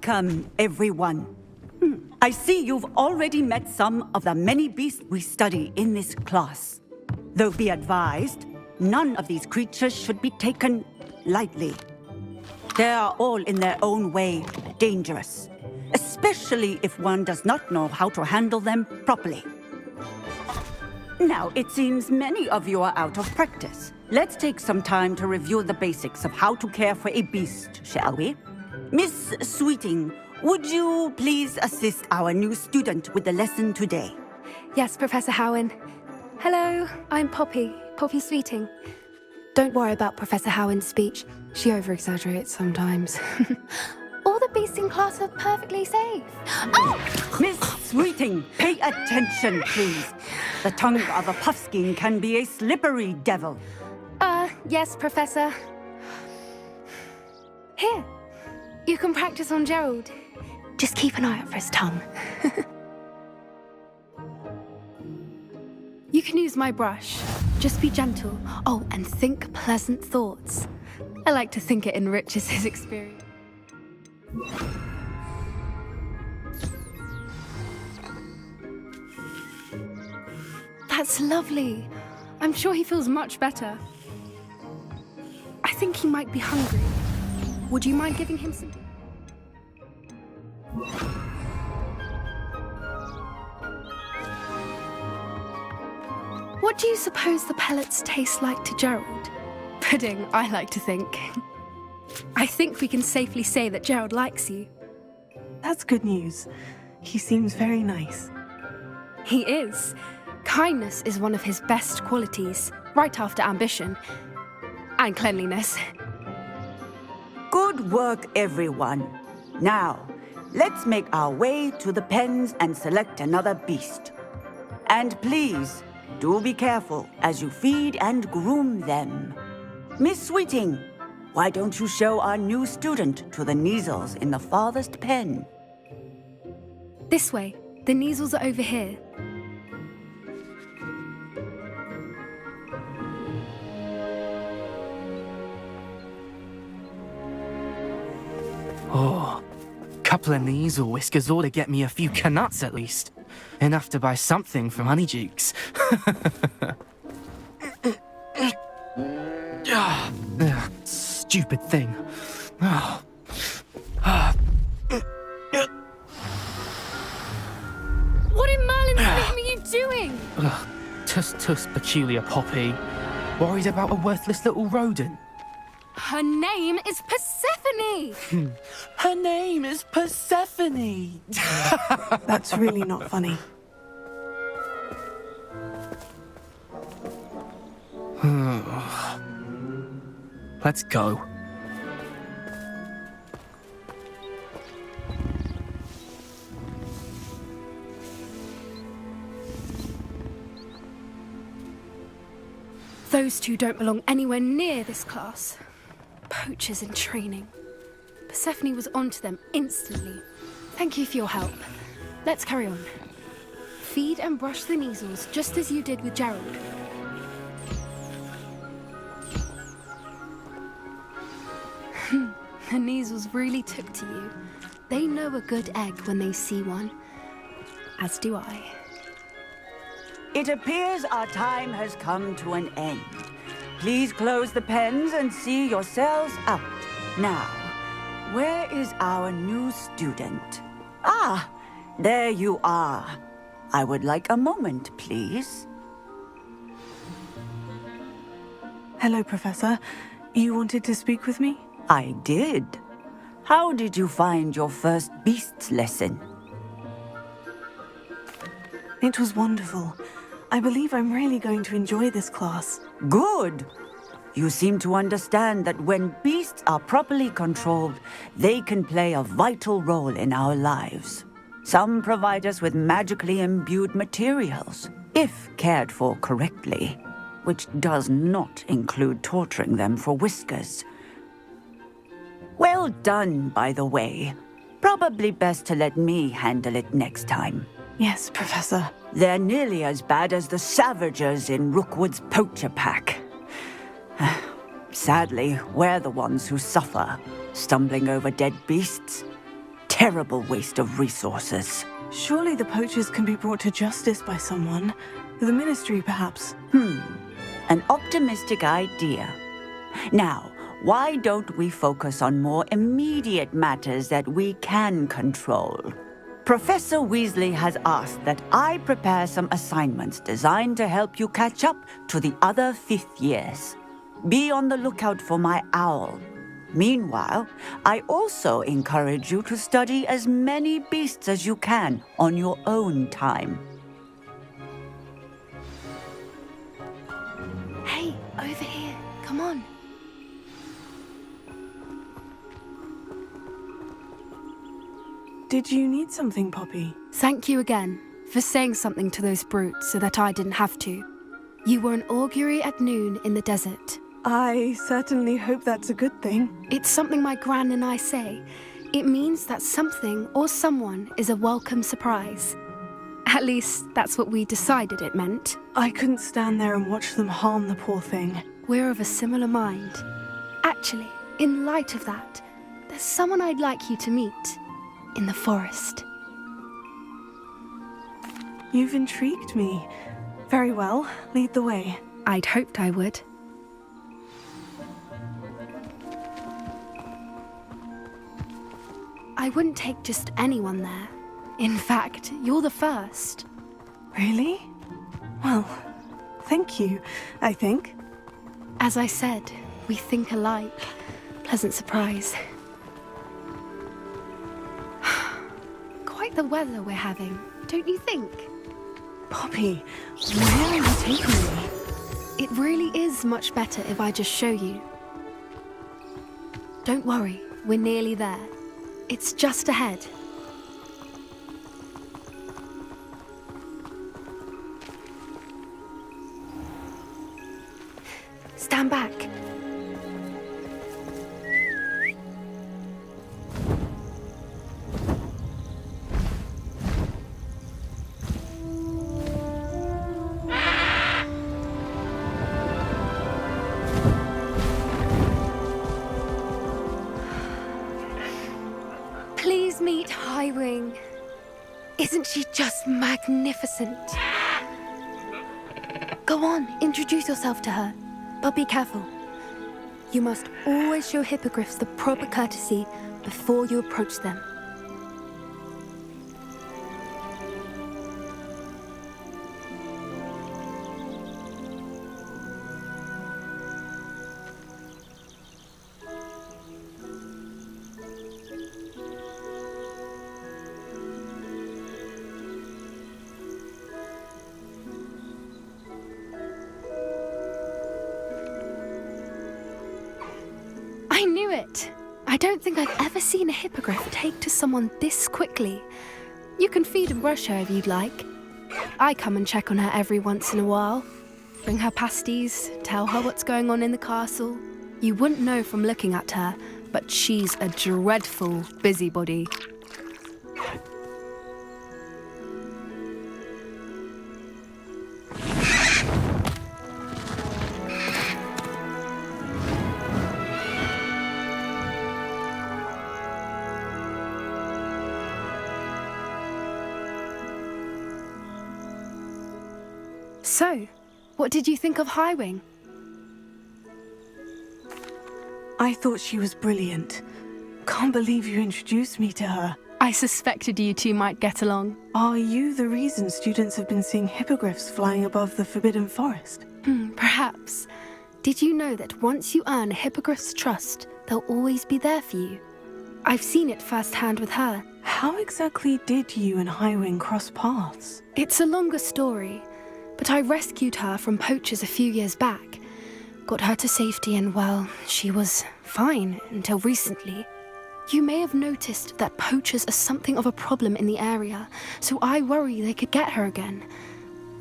Welcome, everyone. I see you've already met some of the many beasts we study in this class. Though be advised, none of these creatures should be taken lightly. They are all in their own way dangerous, especially if one does not know how to handle them properly. Now, it seems many of you are out of practice. Let's take some time to review the basics of how to care for a beast, shall we? Miss Sweeting, would you please assist our new student with the lesson today? Yes, Professor Highwing. Hello, I'm Poppy Sweeting. Don't worry about Professor Howing's speech. She over-exaggerates sometimes. All the beasts in class are perfectly safe. Oh! Miss Sweeting, pay attention, please. The tongue of a puffskein can be a slippery devil. Yes, Professor. Here, you can practice on Gerald. Just keep an eye out for his tongue. You can use my brush. Just be gentle. Oh, and think pleasant thoughts. I like to think it enriches his experience. That's lovely. I'm sure he feels much better. I think he might be hungry. Would you mind giving him some? What do you suppose the pellets taste like to Gerald? Pudding, I like to think. I think we can safely say that Gerald likes you. That's good news. He seems very nice. He is. Kindness is one of his best qualities, right after ambition. And cleanliness. Good work, everyone. Now, let's make our way to the pens and select another beast. And please, do be careful as you feed and groom them. Miss Sweeting, why don't you show our new student to the Neasels in the farthest pen? This way. The Neasels are over here. Oh, couple of Neasel whiskers ought to get me a few canuts at least. Enough to buy something from Honeydukes. Stupid thing. Oh. What in Merlin's name are you doing? Tuss, peculiar Poppy. Worried about a worthless little rodent. Her name is Persephone! Her name is Persephone! That's really not funny. Let's go. Those two don't belong anywhere near this class. Poachers in training. Persephone was onto them instantly. Thank you for your help. Let's carry on. Feed and brush the Neasels just as you did with Gerald. The Neasels really took to you. They know a good egg when they see one. As do I. It appears our time has come to an end. Please close the pens and see yourselves out. Now, where is our new student? Ah, there you are. I would like a moment, please. Hello, Professor. You wanted to speak with me? I did. How did you find your first beasts lesson? It was wonderful. I believe I'm really going to enjoy this class. Good. You seem to understand that when beasts are properly controlled, they can play a vital role in our lives. Some provide us with magically imbued materials, if cared for correctly, which does not include torturing them for whiskers. Well done, by the way. Probably best to let me handle it next time. Yes, Professor. They're nearly as bad as the Savagers in Rookwood's poacher pack. Sadly, we're the ones who suffer, stumbling over dead beasts. terrible waste of resources. Surely the poachers can be brought to justice by someone. The ministry, perhaps. An optimistic idea. Now, why don't we focus on more immediate matters that we can control? Professor Weasley has asked that I prepare some assignments designed to help you catch up to the other fifth years. Be on the lookout for my owl. Meanwhile, I also encourage you to study as many beasts as you can on your own time. Hey, over here. Come on. Did you need something, Poppy? Thank you again for saying something to those brutes so that I didn't have to. You were an augury at noon in the desert. I certainly hope that's a good thing. It's something my gran and I say. It means that something or someone is a welcome surprise. At least, that's what we decided it meant. I couldn't stand there and watch them harm the poor thing. We're of a similar mind. Actually, in light of that, there's someone I'd like you to meet. In the forest. You've intrigued me. Very well, lead the way. I'd hoped I would. I wouldn't take just anyone there. In fact, you're the first. Really? Well, thank you, I think. As I said, we think alike. Pleasant surprise. Quite the weather we're having, don't you think? Poppy, where are you taking me? It really is much better if I just show you. Don't worry, we're nearly there. It's just ahead. Stand back. Please meet Highwing. Isn't she just magnificent? Go on, introduce yourself to her. But be careful. You must always show hippogriffs the proper courtesy before you approach them. I knew it! I don't think I've ever seen a hippogriff take to someone this quickly. You can feed and brush her if you'd like. I come and check on her every once in a while. Bring her pasties, tell her what's going on in the castle. You wouldn't know from looking at her, but she's a dreadful busybody. So, what did you think of Highwing? I thought she was brilliant. Can't believe you introduced me to her. I suspected you two might get along. Are you the reason students have been seeing hippogriffs flying above the Forbidden Forest? Perhaps. Did you know that once you earn a hippogriff's trust, they'll always be there for you? I've seen it firsthand with her. How exactly did you and Highwing cross paths? It's a longer story, but I rescued her from poachers a few years back. Got her to safety and, well, she was fine until recently. You may have noticed that poachers are something of a problem in the area, so I worry they could get her again.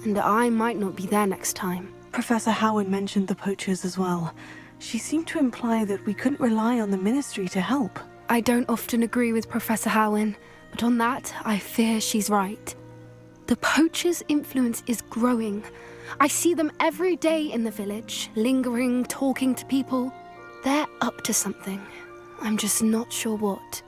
And I might not be there next time. Professor Howard mentioned the poachers as well. She seemed to imply that we couldn't rely on the ministry to help. I don't often agree with Professor Howin, but on that, I fear she's right. The poachers' influence is growing. I see them every day in the village, lingering, talking to people. They're up to something. I'm just not sure what.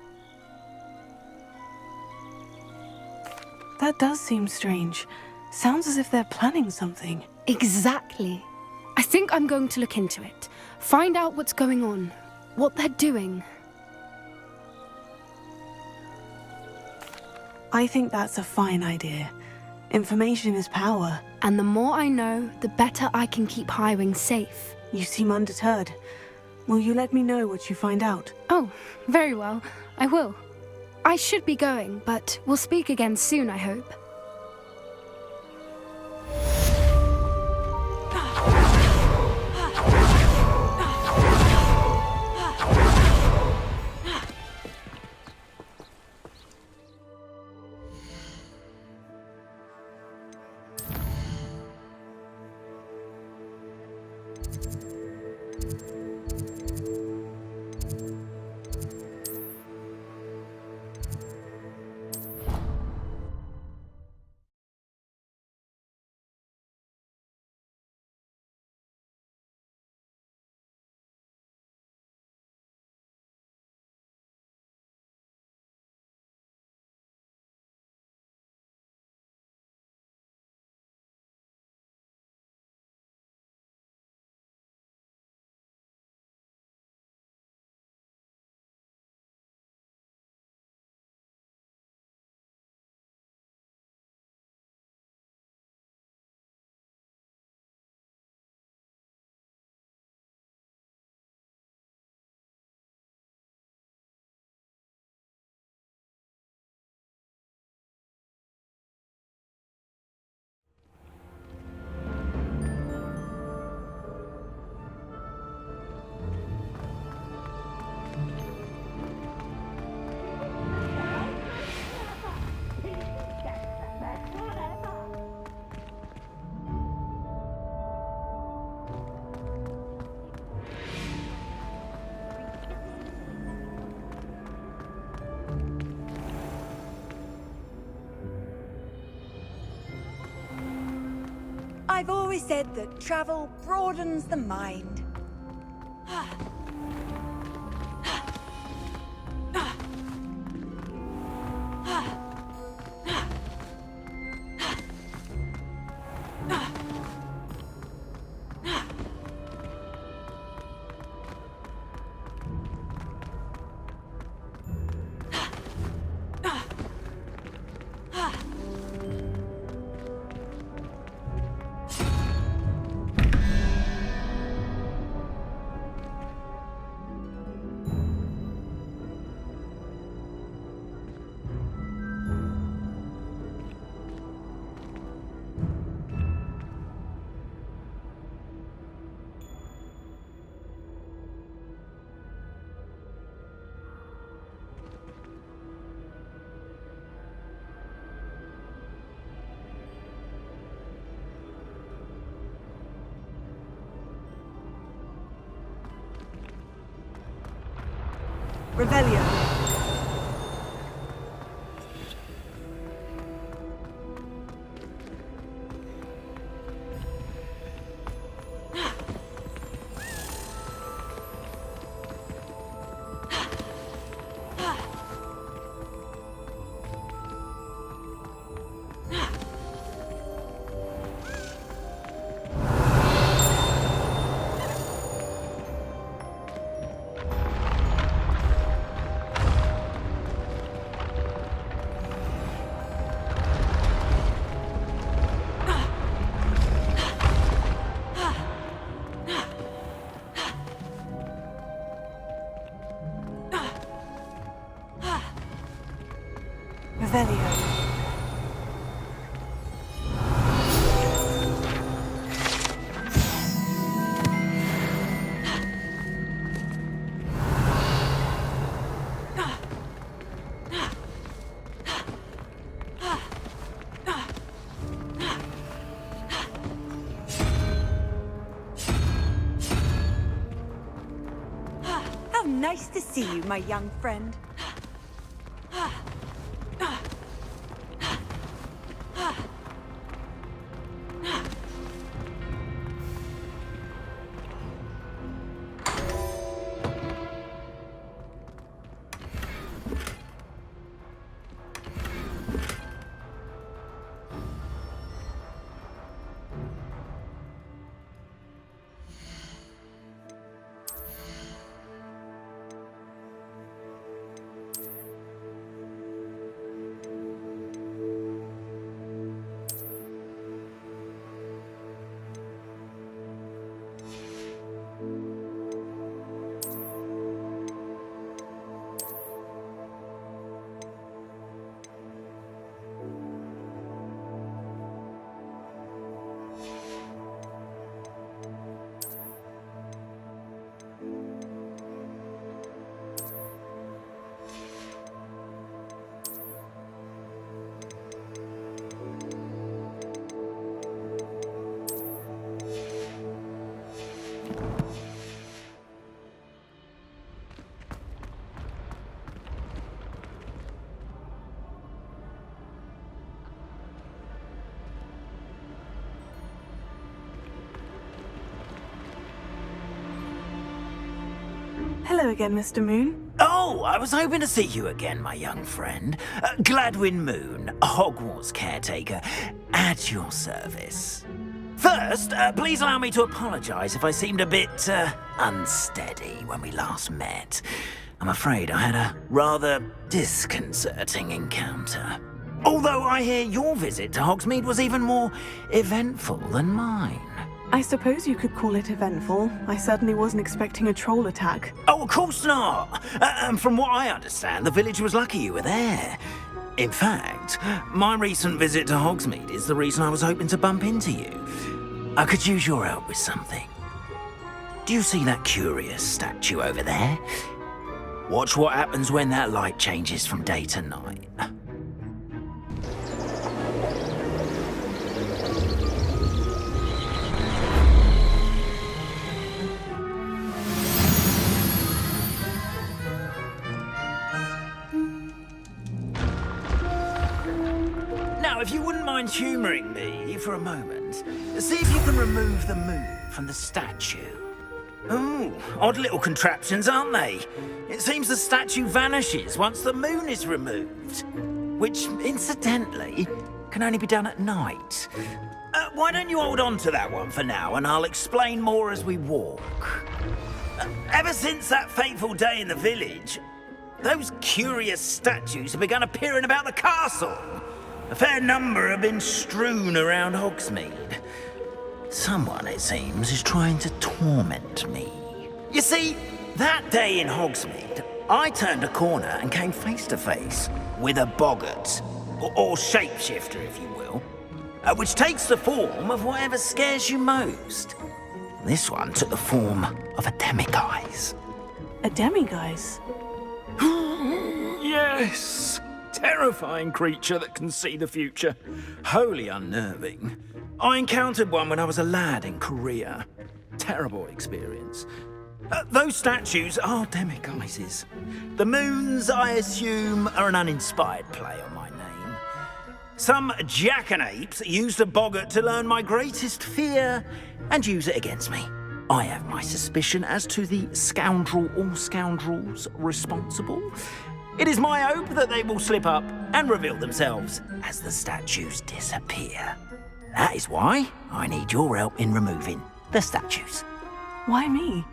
That does seem strange. Sounds as if they're planning something. Exactly. I think I'm going to look into it. Find out what's going on. What they're doing. I think that's a fine idea. Information is power. And the more I know, the better I can keep Highwing safe. You seem undeterred. Will you let me know what you find out? Oh, very well. I will. I should be going, but we'll speak again soon, I hope. I've always said that travel broadens the mind. Revelio. Revelio. How nice to see you, my young friend. Hello again, Mr. Moon. Oh, I was hoping to see you again, my young friend. Gladwin Moon, Hogwarts caretaker, at your service. First, please allow me to apologise if I seemed a bit, unsteady when we last met. I'm afraid I had a rather disconcerting encounter. Although I hear your visit to Hogsmeade was even more eventful than mine. I suppose you could call it eventful. I certainly wasn't expecting a troll attack. Oh, of course not. And from what I understand, the village was lucky you were there. In fact, my recent visit to Hogsmeade is the reason I was hoping to bump into you. I could use your help with something. Do you see that curious statue over there? Watch what happens when that light changes from day to night. Now, if you wouldn't mind humouring me for a moment, see if you can remove the moon from the statue. Oh, odd little contraptions, aren't they? It seems the statue vanishes once the moon is removed. Which, incidentally, can only be done at night. Why don't you hold on to that one for now, and I'll explain more as we walk. Ever since that fateful day in the village, those curious statues have begun appearing about the castle. A fair number have been strewn around Hogsmeade. Someone, it seems, is trying to torment me. You see, that day in Hogsmeade, I turned a corner and came face to face with a boggart, or shapeshifter, if you will, which takes the form of whatever scares you most. This one took the form of a demiguise. A demiguise? Yes! Terrifying creature that can see the future. Wholly unnerving. I encountered one when I was a lad in Korea. Terrible experience. Those statues are demiguises. The moons, I assume, are an uninspired play on my name. Some jackanapes used a boggart to learn my greatest fear and use it against me. I have my suspicion as to the scoundrel or scoundrels responsible. It is my hope that they will slip up and reveal themselves as the statues disappear. That is why I need your help in removing the statues. Why me?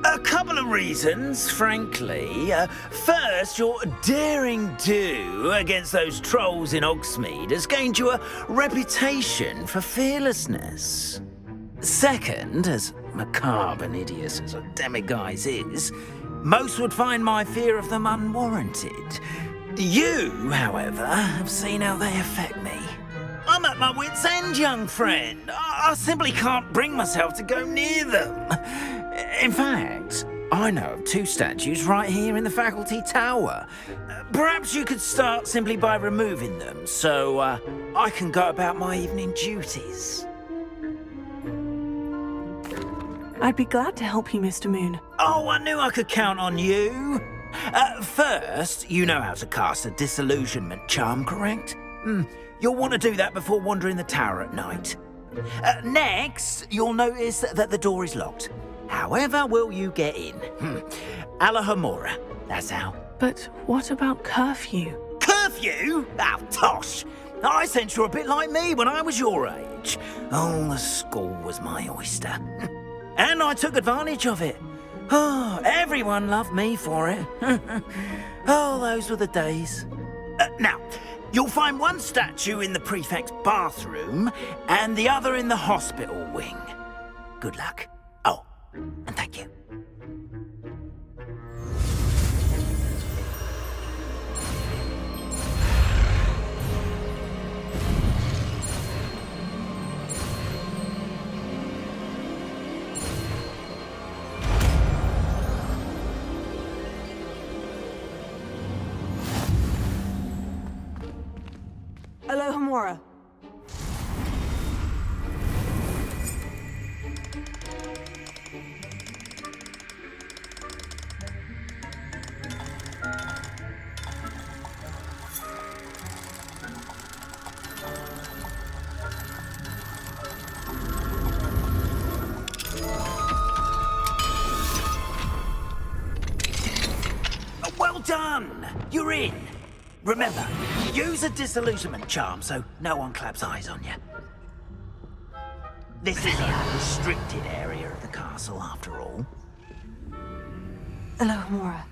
A couple of reasons, frankly. First, your daring do against those trolls in Hogsmeade has gained you a reputation for fearlessness. Second, as macabre and hideous as a demiguise is, most would find my fear of them unwarranted. You, however, have seen how they affect me. I'm at my wit's end, young friend. I simply can't bring myself to go near them. In fact, I know of two statues right here in the faculty tower. Perhaps you could start simply by removing them, so I can go about my evening duties. I'd be glad to help you, Mr. Moon. Oh, I knew I could count on you. First, you know how to cast a disillusionment charm, correct? You'll want to do that before wandering the tower at night. Next, you'll notice that the door is locked. However will you get in? Alahomora, that's how. But what about curfew? Curfew? Oh, tosh. I sense you're a bit like me when I was your age. Oh, the school was my oyster. And I took advantage of it. Oh, everyone loved me for it. Oh, those were the days. Now, you'll find one statue in the prefect's bathroom and the other in the hospital wing. Good luck. Oh, and thank you. Alohomora. done! You're in! Remember, use a disillusionment charm so no one claps eyes on you. This is a restricted area of the castle, after all. Alohomora.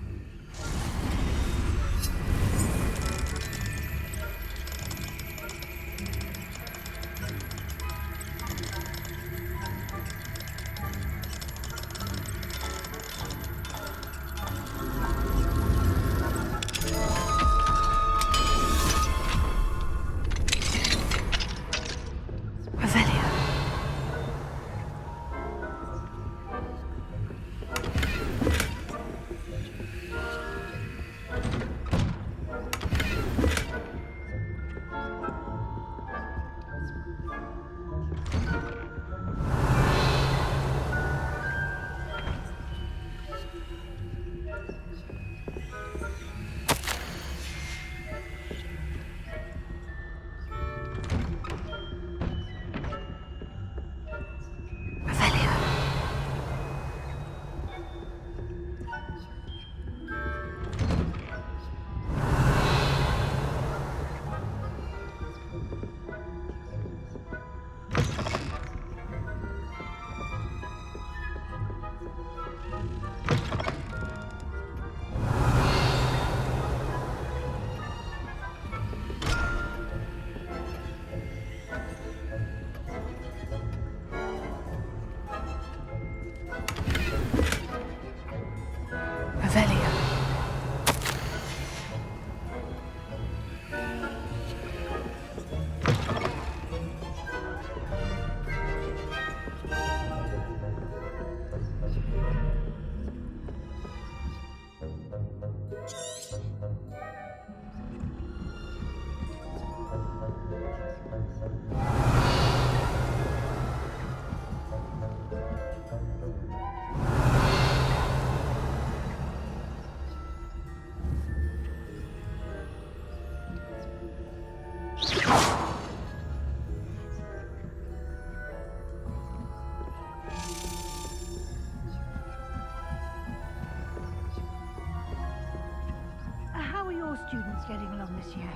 How are your students getting along this year?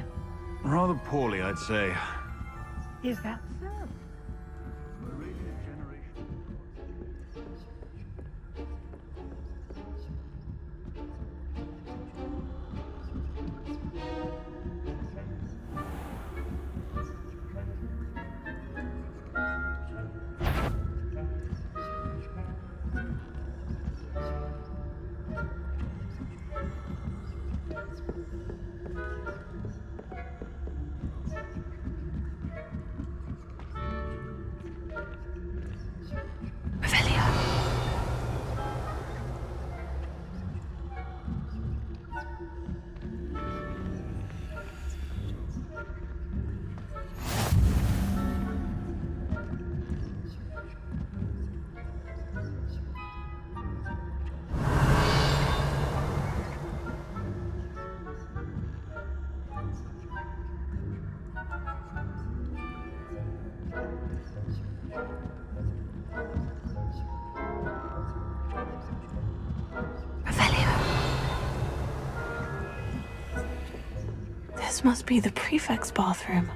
Rather poorly, I'd say. Is that so? This must be the prefect's bathroom.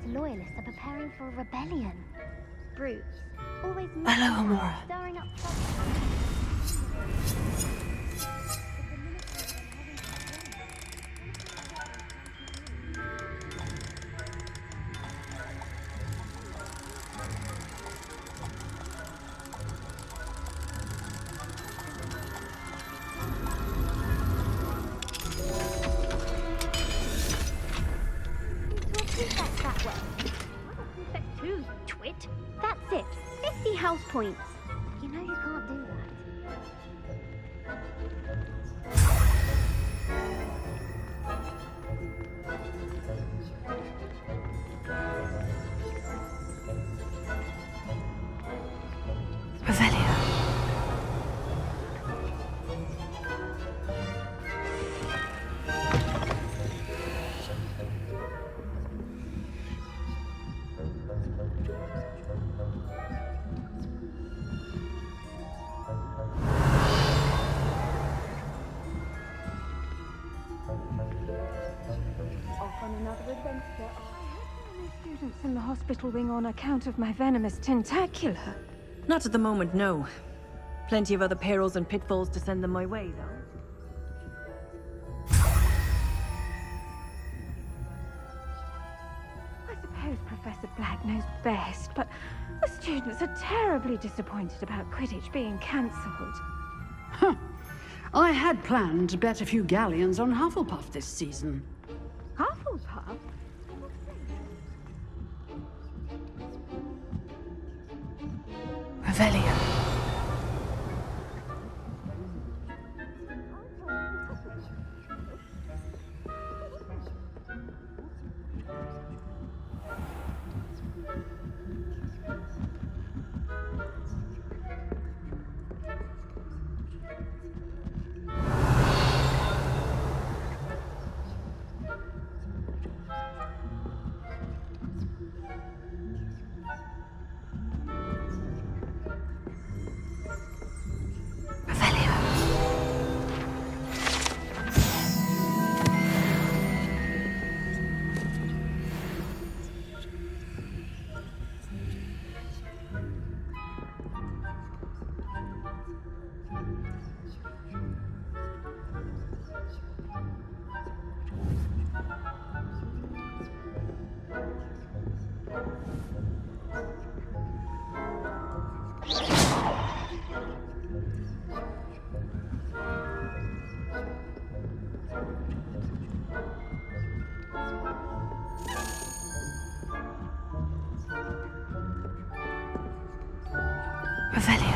Loyalists are preparing for a rebellion. Brutes, always Alohomora. stirring up that way. Prefect 2, you twit. That's it. 50 house points. You know you can't do that. in the hospital wing on account of my venomous tentacular? Not at the moment, no. Plenty of other perils and pitfalls to send them my way, though. I suppose Professor Black knows best, but the students are terribly disappointed about Quidditch being cancelled. Huh. I had planned to bet a few galleons on Hufflepuff this season. Hufflepuff? Revelio. Revelio.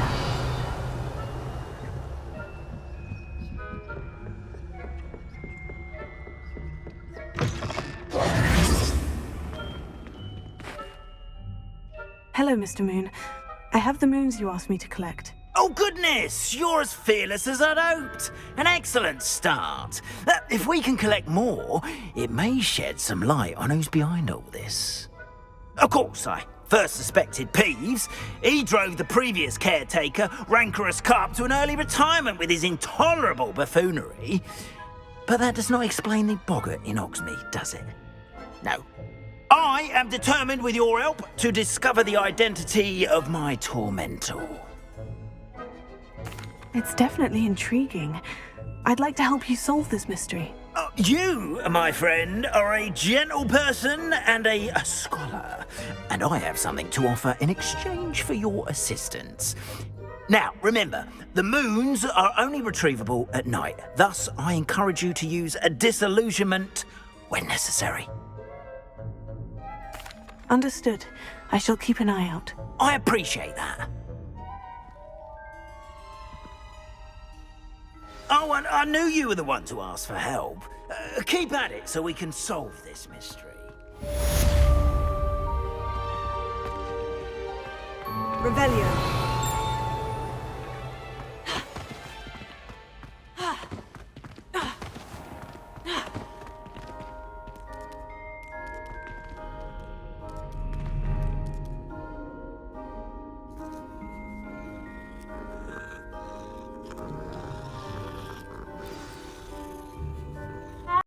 Hello, Mr. Moon. I have the moons you asked me to collect. Oh, goodness! You're as fearless as I'd hoped. An excellent start. If we can collect more, it may shed some light on who's behind all this. Of course, I first suspected Peeves. He drove the previous caretaker, Rancorous Carp, to an early retirement with his intolerable buffoonery. But that does not explain the boggart in Hogsmeade, does it? No. I am determined, with your help, to discover the identity of my tormentor. It's definitely intriguing. I'd like to help you solve this mystery. You, my friend, are a gentle person and a scholar, and I have something to offer in exchange for your assistance. Now, remember, the moons are only retrievable at night. Thus, I encourage you to use a disillusionment when necessary. Understood. I shall keep an eye out. I appreciate that. Oh, and I knew you were the one to ask for help. Keep at it so we can solve this mystery. Revelio.